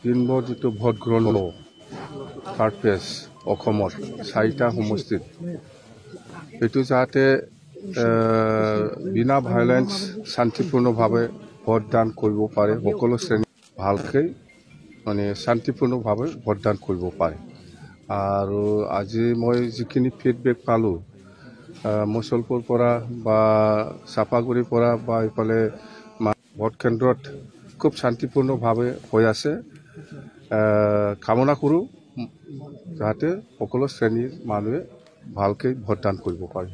দিনবৰ যিটো ভোট গ্ৰহণ third phase অসমত 4টা সমষ্টিত এইটো যাতে বিনা ভায়োলেন্স শান্তিপূৰ্ণভাৱে ভোটদান কৰিব পাৰে সকলো শ্ৰেণী ভালকৈ মানে শান্তিপূৰ্ণভাৱে ভোটদান কৰিব পাৰে আৰু আজি মই যিখিনি ফিডবেক পালোঁ মুছলপুৰ পৰা বা চাপাগুৰিৰ পৰা বা ইফালে ভোট কেন্দ্ৰত খুব শান্তিপূৰ্ণভাৱে হৈ আছে কামনা কৰোঁ যাতে সকলো শ্ৰেণীৰ মানুহে ভালকৈ ভোটদান কৰিব পাৰে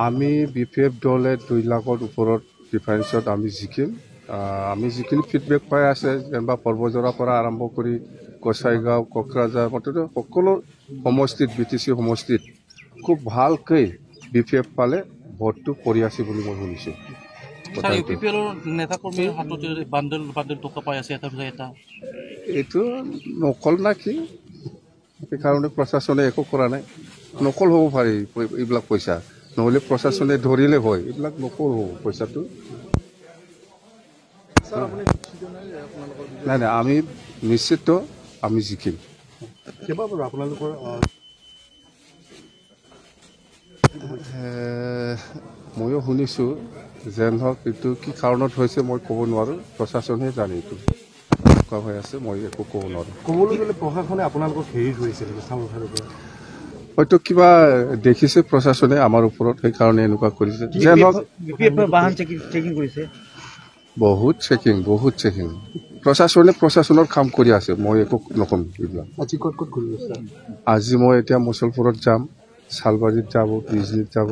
আমি BPF দলে 2 লাখৰ ওপৰত ডিফাৰেন্সত আমি জিকিম আমি যিখিনি ফিডবেক পাই আছে যেনিবা পৰ্বজৰাৰ পৰা আৰম্ভ কৰি গোসাইগাঁও কোকৰাঝাৰ মুঠতে সকলো সমষ্টিত BTC সমষ্টিত খুব ভালকৈ BPF পালে ভোটটো পৰি আছে বুলি মই শুনিছোঁ এইটো নকল না কি সেইকাৰণে প্ৰশাসনে একো কৰা নাই নকল হ'ব পাৰে এইবিলাক পইচা নহ'লে প্ৰশাসনে ধৰিলে হয় এইবিলাক নকল হ'ব পইচাটো নাই নাই আমি নিশ্চিত আমি জিকিম আপোনালোকৰ ময়ো শুনিছোঁ যেন হওক এইটো কি কাৰণত হৈছে মই ক'ব নোৱাৰোঁ প্ৰশাসনে জানে এইটো এনেকুৱা হৈ আছে মই একো ক'ব নোৱাৰোঁ ক'বলৈ গ'লে প্ৰশাসনে আপোনালোকক হেৰি ধৰিছে হয়তো কিবা দেখিছে প্ৰশাসনে আমাৰ ওপৰত সেইকাৰণে এনেকুৱা কৰিছে যেন হওক বহুত চেকিং প্ৰশাসনৰ কাম কৰি আছে মই একো নক'ম এইবিলাক আজি মই এতিয়া মুছলপুৰত যাম শালবাৰীত যাব বিজনীত যাব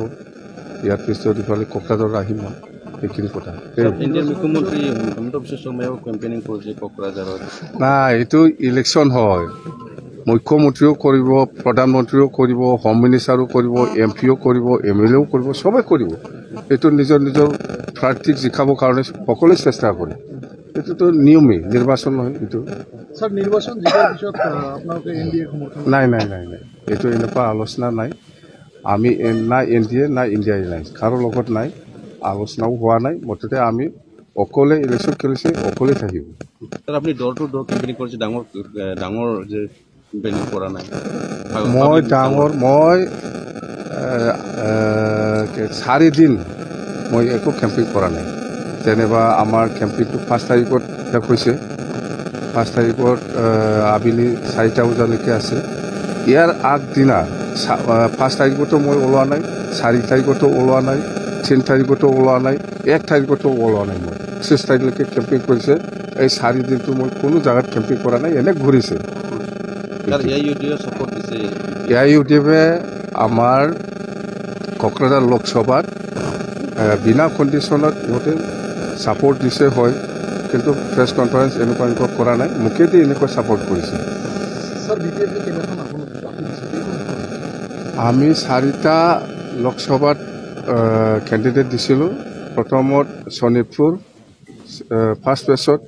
ইয়াৰ পিছত ইফালে কোকৰাঝাৰত আহিম মই সেইখিনি কথা মুখ্যমন্ত্ৰী হিমন্ত বিশ্ব শৰ্মাও কেম্পেইনিং কৰিছে কোকৰাঝাৰত নাই এইটো ইলেকশ্যন হয় মুখ্যমন্ত্ৰীও কৰিব প্ৰধানমন্ত্ৰীও কৰিব হোম মিনিষ্টাৰো কৰিব MP ও কৰিব MLA ও কৰিব সবে কৰিব এইটো নিজৰ প্ৰাৰ্থীক জিকাবৰ কাৰণে সকলোৱে চেষ্টা কৰে এইটোতো নিয়মেই নিৰ্বাচন নহয় এইটো নাই এইটো এনেকুৱা আলোচনা নাই আমি না NDA না ইণ্ডিয়াই নাই কাৰো লগত নাই আলোচনাও হোৱা নাই মুঠতে আমি অকলে ইলেকশ্যন খেলিছে অকলে থাকিব আপুনি ডৰ টু ডৰ কেম্পেইনিং কৰিছে ডাঙৰ যে কেম্পেইনিং কৰা নাই মই 4 দিন মই একো কেম্পেইন কৰা নাই যেনিবা আমাৰ কেম্পেইনটো 5 তাৰিখত শেষ হৈছে 5 তাৰিখত আবেলি 4টা বজালৈকে আছে ইয়াৰ আগদিনা 5 তাৰিখতো মই ওলোৱা নাই 4 তাৰিখতো ওলোৱা নাই 3 তাৰিখতো ওলোৱা নাই 1 তাৰিখতো ওলোৱা নাই মই 6 তাৰিখলৈকে কেম্পেইন কৰিছে এই 4 দিনটো মই কোনো জাগাত কেম্পেইন কৰা নাই এনে ঘূৰিছে AIUDFে আমাৰ কোকৰাঝাৰ লোকসভাত বিনা কণ্ডিশ্যনত ইহঁতে ছাপোৰ্ট দিছে হয় কিন্তু প্ৰেছ কনফাৰেন্স এনেকুৱা কৰা নাই মুখেদি এনেকুৱা ছাপোৰ্ট কৰিছে আমি 4টা লোকসভাত কেণ্ডিডেট দিছিলোঁ প্ৰথমত শোণিতপুৰ ফাৰ্ষ্ট ফেজত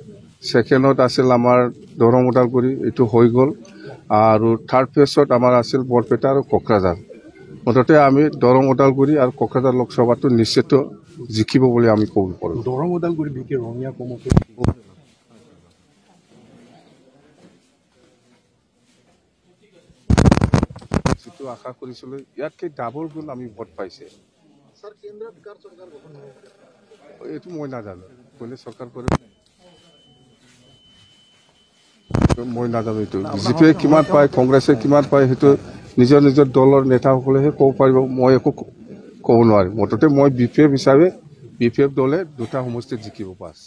ছেকেণ্ডত আছিল আমাৰ দৰং ওদালগুৰি এইটো হৈ গ'ল আৰু থাৰ্ড ফেজত আমাৰ আছিল বৰপেটা আৰু কোকৰাঝাৰ মুঠতে আমি দৰং ওদালগুৰি আৰু কোকৰাঝাৰ লোকসভাটো নিশ্চিত জিকিব বুলি আমি ক'ব পাৰোঁ দৰং ওদালগুৰি যিটো আশা কৰিছিলোঁ ইয়াতকৈ ডাবল গুণ আমি ভোট পাইছে এইটো মই নাজানো কোনে চৰকাৰ কৰে মই নাজানো এইটো BJPয়ে কিমান পায় কংগ্ৰেছে কিমান পায় সেইটো নিজৰ দলৰ নেতাসকলেহে ক'ব পাৰিব মই একো ক'ব নোৱাৰিম মুঠতে মই BPF হিচাপে BPF দলে 2টা সমষ্টিত জিকিব পাছ